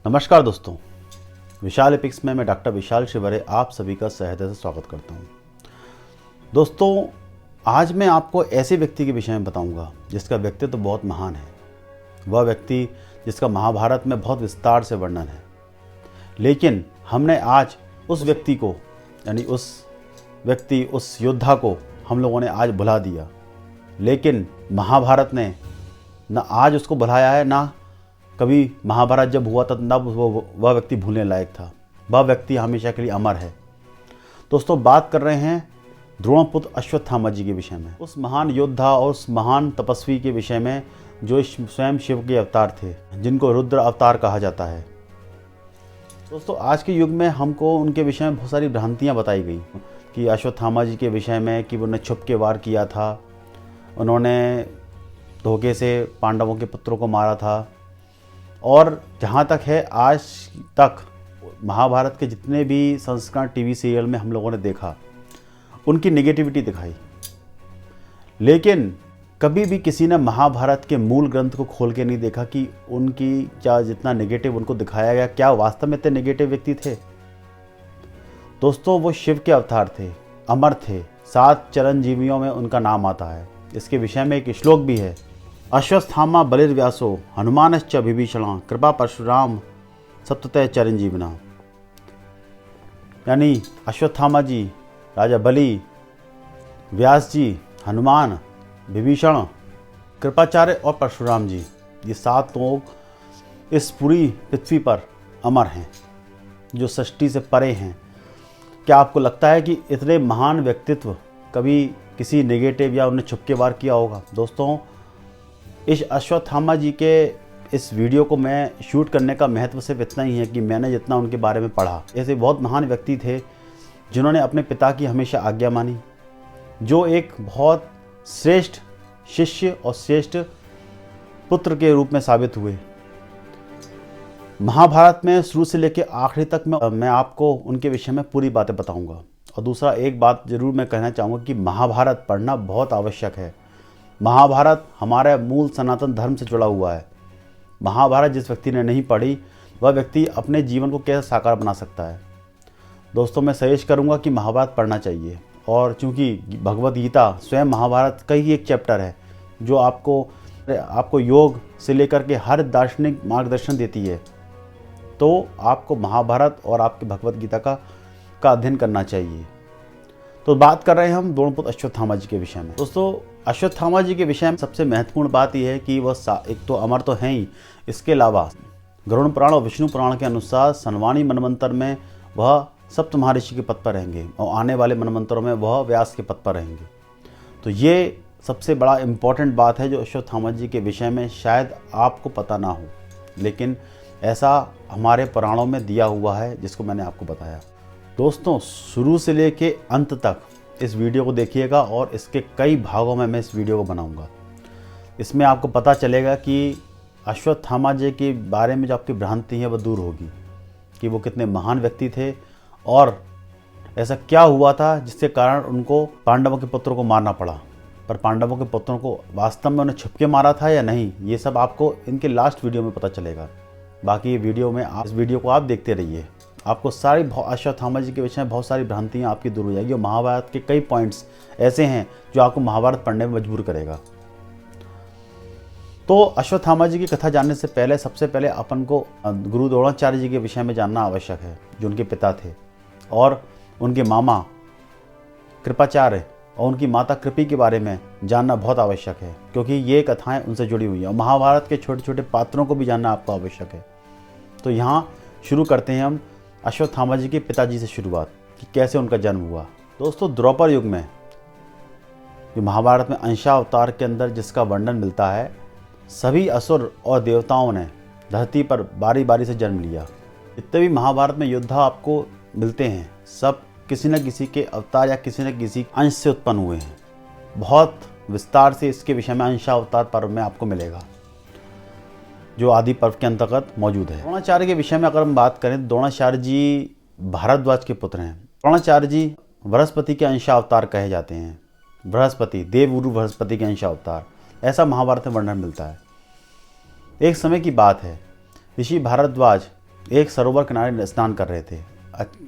नमस्कार दोस्तों, विशाल एपिक्स में मैं डॉक्टर विशाल शिवरे आप सभी का सहृदय से स्वागत करता हूं। दोस्तों, आज मैं आपको ऐसे व्यक्ति के विषय में बताऊंगा जिसका व्यक्तित्व तो बहुत महान है। वह व्यक्ति जिसका महाभारत में बहुत विस्तार से वर्णन है, लेकिन हमने आज उस व्यक्ति को उस योद्धा को हम लोगों ने आज भुला दिया। लेकिन महाभारत ने न आज उसको भुलाया है, ना कभी महाभारत जब हुआ था तब वह व्यक्ति भूलने लायक था। वह व्यक्ति हमेशा के लिए अमर है। दोस्तों, बात कर रहे हैं द्रोणपुत्र अश्वत्थामा जी के विषय में, उस महान योद्धा और उस महान तपस्वी के विषय में जो स्वयं शिव के अवतार थे, जिनको रुद्र अवतार कहा जाता है। दोस्तों, आज के युग में हमको उनके विषय में बहुत सारी भ्रांतियाँ बताई गई कि अश्वत्थामा जी के विषय में कि उन्होंने छुप के वार किया था, उन्होंने धोखे से पांडवों के पुत्रों को मारा था। और जहाँ तक है, आज तक महाभारत के जितने भी संस्करण टीवी सीरियल में हम लोगों ने देखा, उनकी नेगेटिविटी दिखाई। लेकिन कभी भी किसी ने महाभारत के मूल ग्रंथ को खोल के नहीं देखा कि उनकी क्या जितना नेगेटिव उनको दिखाया गया, क्या वास्तव में इतने नेगेटिव व्यक्ति थे। दोस्तों, वो शिव के अवतार थे, अमर थे, 7 चिरंजीवियों में उनका नाम आता है। इसके विषय में एक श्लोक भी है, अश्वत्थामा बलिर्व्यासो हनुमानश्च विभीषणा कृपा परशुराम सप्ततः चिरंजीविना। यानी अश्वत्थामा जी, राजा बलि, व्यास जी, हनुमान, विभीषण, कृपाचार्य और परशुराम जी, ये 7 लोग इस पूरी पृथ्वी पर अमर हैं, जो सृष्टि से परे हैं। क्या आपको लगता है कि इतने महान व्यक्तित्व कभी किसी नेगेटिव या उन्हें छुपके वार किया होगा? दोस्तों, इस अश्वत्थामा जी के इस वीडियो को मैं शूट करने का महत्व सिर्फ इतना ही है कि मैंने जितना उनके बारे में पढ़ा, ऐसे बहुत महान व्यक्ति थे जिन्होंने अपने पिता की हमेशा आज्ञा मानी, जो एक बहुत श्रेष्ठ शिष्य और श्रेष्ठ पुत्र के रूप में साबित हुए। महाभारत में शुरू से लेकर आखिरी तक मैं आपको उनके विषय में पूरी बातें बताऊंगा। और दूसरा एक बात जरूर मैं कहना चाहूँगा कि महाभारत पढ़ना बहुत आवश्यक है। महाभारत हमारे मूल सनातन धर्म से जुड़ा हुआ है। महाभारत जिस व्यक्ति ने नहीं पढ़ी, वह व्यक्ति अपने जीवन को कैसे साकार बना सकता है। दोस्तों, मैं सजेस्ट करूंगा कि महाभारत पढ़ना चाहिए। और चूंकि भगवद गीता स्वयं महाभारत का ही एक चैप्टर है, जो आपको योग से लेकर के हर दार्शनिक मार्गदर्शन देती है, तो आपको महाभारत और आपके भगवद गीता का अध्ययन करना चाहिए। तो बात कर रहे हैं हम द्रोणपुत्र अश्वत्थामा जी के विषय में। दोस्तों, अश्वत्थामा जी के विषय में सबसे महत्वपूर्ण बात यह है कि वह एक तो अमर तो हैं ही, इसके अलावा गरुड़ पुराण और विष्णु पुराण के अनुसार सनवाणी मनवंतर में वह सप्त महर्षि के पद पर रहेंगे और आने वाले मनवंतरों में वह व्यास के पद पर रहेंगे। तो ये सबसे बड़ा इम्पॉर्टेंट बात है जो अश्वत्थामा जी के विषय में शायद आपको पता ना हो, लेकिन ऐसा हमारे पुराणों में दिया हुआ है जिसको मैंने आपको बताया। दोस्तों, शुरू से लेके अंत तक इस वीडियो को देखिएगा और इसके कई भागों में मैं इस वीडियो को बनाऊंगा। इसमें आपको पता चलेगा कि अश्वत्थामा जी के बारे में जो आपकी भ्रांति है वह दूर होगी, कि वो कितने महान व्यक्ति थे और ऐसा क्या हुआ था जिसके कारण उनको पांडवों के पुत्रों को मारना पड़ा। पर पांडवों के पुत्रों को वास्तव में उन्हें छुपके मारा था या नहीं, ये सब आपको इनके लास्ट वीडियो में पता चलेगा। बाकी ये वीडियो में इस वीडियो को आप देखते रहिए, आपको सारी अश्वत्थामा जी के विषय में बहुत सारी भ्रांतियाँ आपकी दूर हो जाएगी। और महाभारत के कई पॉइंट्स ऐसे हैं जो आपको महाभारत पढ़ने में मजबूर करेगा। तो अश्वत्थामा जी की कथा जानने से पहले सबसे पहले अपन को गुरु द्रोणाचार्य जी के विषय में जानना आवश्यक है, जो उनके पिता थे, और उनके मामा कृपाचार्य और उनकी माता कृपी के बारे में जानना बहुत आवश्यक है, क्योंकि ये कथाएं उनसे जुड़ी हुई हैं। और महाभारत के छोटे छोटे पात्रों को भी जानना आपको आवश्यक है। तो यहाँ शुरू करते हैं हम अश्वत्थामा जी के पिताजी से शुरुआत, कि कैसे उनका जन्म हुआ। दोस्तों, द्वापर युग में जो महाभारत में अंशावतार के अंदर जिसका वर्णन मिलता है, सभी असुर और देवताओं ने धरती पर बारी बारी से जन्म लिया। जितने भी महाभारत में योद्धा आपको मिलते हैं, सब किसी न किसी के अवतार या किसी न किसी अंश से उत्पन्न हुए हैं। बहुत विस्तार से इसके विषय में अंशावतार पर्व में आपको मिलेगा, जो आदि पर्व के अंतर्गत मौजूद है। द्रोणाचार्य के विषय में अगर हम बात करें, द्रोणाचार्य जी भारद्वाज के पुत्र हैं। द्रोणाचार्य जी बृहस्पति के अंशावतार कहे जाते हैं। बृहस्पति, देवगुरु बृहस्पति के अंशावतार, ऐसा महाभारत में वर्णन मिलता है। एक समय की बात है, ऋषि भारद्वाज एक सरोवर किनारे स्नान कर रहे थे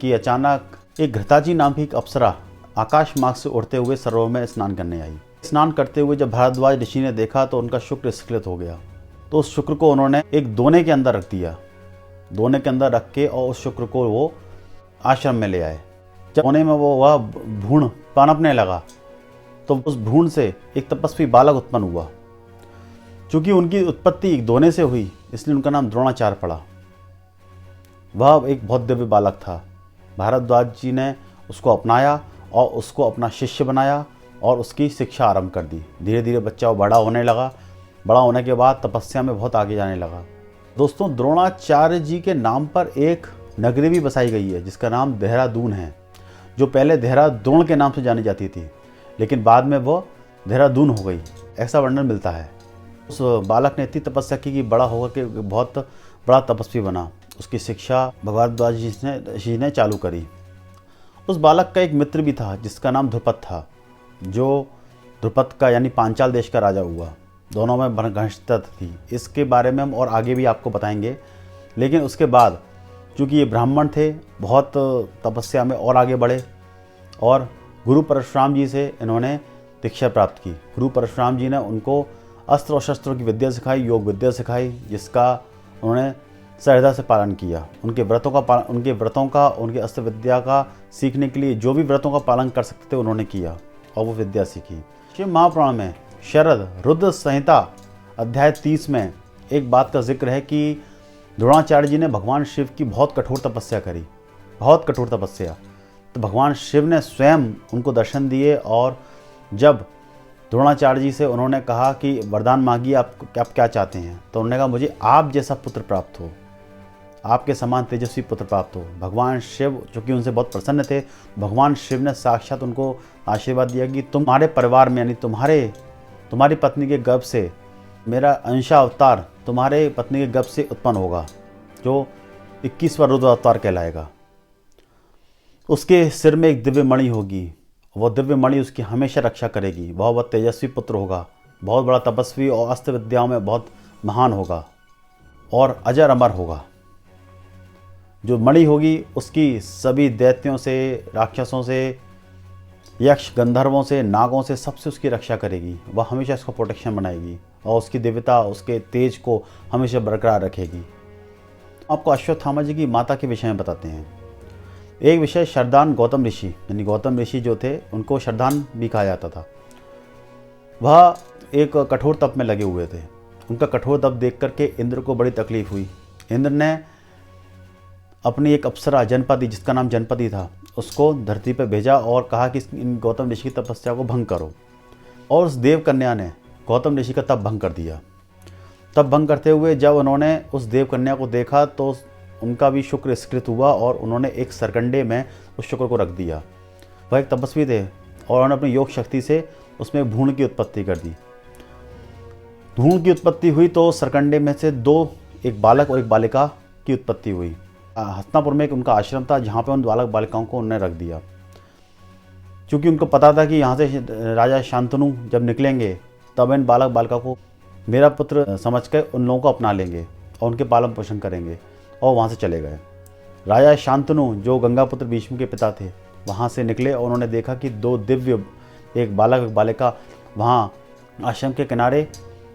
कि अचानक एक घृताची नाम की एक अप्सरा आकाश मार्ग से उड़ते हुए सरोवर में स्नान करने आई। स्नान करते हुए जब भारद्वाज ऋषि ने देखा तो उनका शुक्र स्खलित हो गया। तो उस शुक्र को उन्होंने एक दोने के अंदर रख दिया। दोने के अंदर रख के और उस शुक्र को वो आश्रम में ले आए। जब दोने में वह भ्रूण पनपने लगा तो उस भ्रूण से एक तपस्वी बालक उत्पन्न हुआ। चूंकि उनकी उत्पत्ति एक दोने से हुई इसलिए उनका नाम द्रोणाचार्य पड़ा। वह एक बहुत दिव्य बालक था। भारद्वाज जी ने उसको अपनाया और उसको अपना शिष्य बनाया और उसकी शिक्षा आरंभ कर दी। धीरे धीरे बच्चा बड़ा होने लगा। बड़ा होने के बाद तपस्या में बहुत आगे जाने लगा। दोस्तों, द्रोणाचार्य जी के नाम पर एक नगरी भी बसाई गई है जिसका नाम देहरादून है, जो पहले देहरादून के नाम से जानी जाती थी लेकिन बाद में वो देहरादून हो गई, ऐसा वर्णन मिलता है। उस बालक ने इतनी तपस्या की कि बड़ा होकर के बहुत बड़ा तपस्वी बना। उसकी शिक्षा भारद्वाज जी ने चालू करी। उस बालक का एक मित्र भी था जिसका नाम ध्रुपद था, जो ध्रुपद का यानी पांचाल देश का राजा हुआ। दोनों में घनिष्ठता थी। इसके बारे में हम और आगे भी आपको बताएंगे। लेकिन उसके बाद चूँकि ये ब्राह्मण थे, बहुत तपस्या में और आगे बढ़े और गुरु परशुराम जी से इन्होंने दीक्षा प्राप्त की। गुरु परशुराम जी ने उनको अस्त्र और शस्त्रों की विद्या सिखाई, योग विद्या सिखाई, जिसका उन्होंने श्रद्धा से पालन किया। उनके व्रतों का उनके अस्त्र विद्या का सीखने के लिए जो भी व्रतों का पालन कर सकते थे उन्होंने किया और वो विद्या सीखी। शिव महापुराण में शरद रुद्र संहिता अध्याय 30 में एक बात का जिक्र है कि द्रोणाचार्य जी ने भगवान शिव की बहुत कठोर तपस्या करी, बहुत कठोर तपस्या। तो भगवान शिव ने स्वयं उनको दर्शन दिए और जब द्रोणाचार्य जी से उन्होंने कहा कि वरदान मांगिए, आप क्या चाहते हैं, तो उन्होंने कहा मुझे आप जैसा पुत्र प्राप्त हो, आपके समान तेजस्वी पुत्र प्राप्त हो। भगवान शिव चूँकि उनसे बहुत प्रसन्न थे, भगवान शिव ने साक्षात उनको आशीर्वाद दिया कि तुम्हारे परिवार में यानी तुम्हारी पत्नी के गर्भ से मेरा अंशावतार तुम्हारे पत्नी के गर्भ से उत्पन्न होगा, जो 21वां रुद्र अवतार कहलाएगा। उसके सिर में एक दिव्य मणि होगी, वह दिव्य मणि उसकी हमेशा रक्षा करेगी। वह तेजस्वी पुत्र होगा, बहुत बड़ा तपस्वी और अस्त्र विद्याओं में बहुत महान होगा और अजर अमर होगा। जो मणि होगी उसकी सभी दैत्यों से, राक्षसों से, यक्ष गंधर्वों से, नागों से, सबसे उसकी रक्षा करेगी। वह हमेशा इसको प्रोटेक्शन बनाएगी और उसकी दिव्यता, उसके तेज को हमेशा बरकरार रखेगी। आपको अश्वत्थामा जी की माता के विषय में बताते हैं। एक विषय शरदान गौतम ऋषि, यानी गौतम ऋषि जो थे उनको शरदान भी कहा जाता था। वह एक कठोर तप में लगे हुए थे। उनका कठोर तप देख करके इंद्र को बड़ी तकलीफ हुई। इंद्र ने अपनी एक अप्सरा जनपदी, जिसका नाम जनपदी था, उसको धरती पर भेजा और कहा कि इन गौतम ऋषि की तपस्या को भंग करो। और उस देव कन्या ने गौतम ऋषि का तप भंग कर दिया। तप भंग करते हुए जब उन्होंने उस देव कन्या को देखा तो उनका भी शुक्र स्खलित हुआ और उन्होंने एक सरकंडे में उस शुक्र को रख दिया। वह एक तपस्वी थे और उन्होंने अपनी योग शक्ति से उसमें भ्रूण की उत्पत्ति कर दी। भ्रूण की उत्पत्ति हुई तो सरकंडे में से एक बालक और एक बालिका की उत्पत्ति हुई। हस्तिनापुर में एक उनका आश्रम था जहाँ पे उन बालक बालिकाओं को उन्होंने रख दिया। क्योंकि उनको पता था कि यहाँ से राजा शांतनु जब निकलेंगे तब इन बालक बालिका को मेरा पुत्र समझकर उन लोगों को अपना लेंगे और उनके पालन पोषण करेंगे, और वहाँ से चले गए। राजा शांतनु जो गंगापुत्र भीष्म के पिता थे वहाँ से निकले और उन्होंने देखा कि दो दिव्य, एक बालक एक बालिका वहाँ आश्रम के किनारे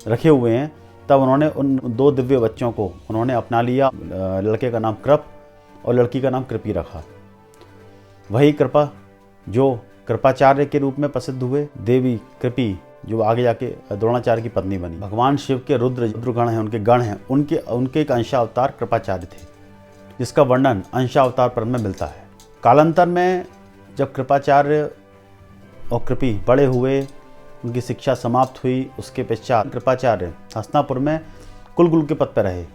रखे हुए हैं। तब उन्होंने उन दो दिव्य बच्चों को उन्होंने अपना लिया। लड़के का नाम कृप और लड़की का नाम कृपी रखा। वही कृपा जो कृपाचार्य के रूप में प्रसिद्ध हुए, देवी कृपी जो आगे जाके द्रोणाचार्य की पत्नी बनी। भगवान शिव के रुद्रगण हैं, उनके गण हैं, उनके एक अंशावतार कृपाचार्य थे, जिसका वर्णन अंशावतार पर्व में मिलता है। कालांतर में जब कृपाचार्य और कृपी बड़े हुए, उनकी शिक्षा समाप्त हुई, उसके पश्चात कृपाचार्य हस्तिनापुर में कुलगुरु के पद पर रहे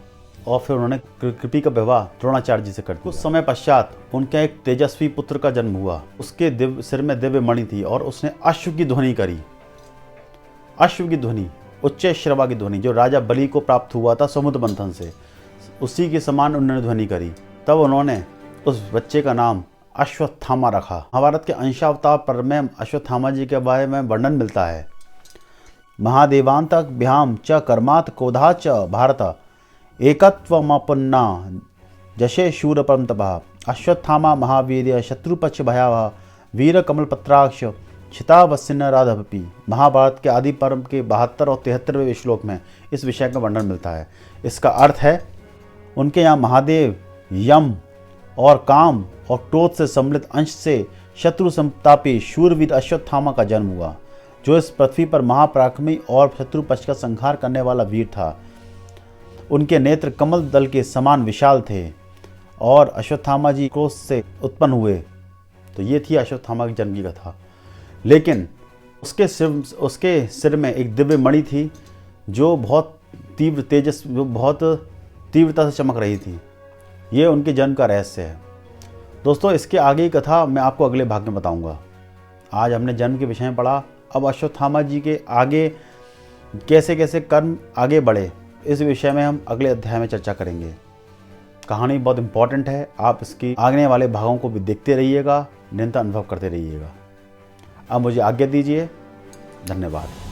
और फिर उन्होंने कृपी का विवाह द्रोणाचार्य जी से कर दिया। कुछ समय पश्चात उनका एक तेजस्वी पुत्र का जन्म हुआ। उसके सिर में दिव्य मणि थी और उसने अश्व की ध्वनि करी। अश्व की ध्वनि, उच्च श्रवा की ध्वनि, जो राजा बलि को प्राप्त हुआ था समुद्र मंथन से, उसी के समान उन्होंने ध्वनि करी। तब उन्होंने उस बच्चे का नाम अश्वत्थामा रखा। महाभारत के अंशावतार पर्व में अश्वत्थामा जी के बारे में वर्णन मिलता है। महादेवांतक भ्याम च कर्मात् क्रोधा च भारत एकत्वमपन्ना जशे शूर परम तपः अश्वत्थामा महावीर्य शत्रुपक्ष भयावह वीर कमलपत्राक्ष क्षितावस्सिन्न राधपि। महाभारत के आदि पर्व के 72 और 73वें श्लोक में इस विषय का वर्णन मिलता है। इसका अर्थ है उनके यहाँ महादेव, यम और काम और क्रोध से सम्मिलित अंश से शत्रु संतापी शूरवीर अश्वत्थामा का जन्म हुआ, जो इस पृथ्वी पर महापराक्रमी और शत्रु पक्ष का संहार करने वाला वीर था। उनके नेत्र कमल दल के समान विशाल थे और अश्वत्थामा जी क्रोध से उत्पन्न हुए। तो ये थी अश्वत्थामा की जन्म की कथा। लेकिन उसके सिर में एक दिव्य मणि थी जो बहुत तीव्रता से चमक रही थी। ये उनके जन्म का रहस्य है। दोस्तों, इसके आगे की कथा मैं आपको अगले भाग में बताऊंगा। आज हमने जन्म के विषय में पढ़ा, अब अश्वत्थामा जी के आगे कैसे कैसे कर्म आगे बढ़े, इस विषय में हम अगले अध्याय में चर्चा करेंगे। कहानी बहुत इंपॉर्टेंट है, आप इसकी आगे वाले भागों को भी देखते रहिएगा, निरंतर अनुभव करते रहिएगा। अब मुझे आज्ञा दीजिए। धन्यवाद।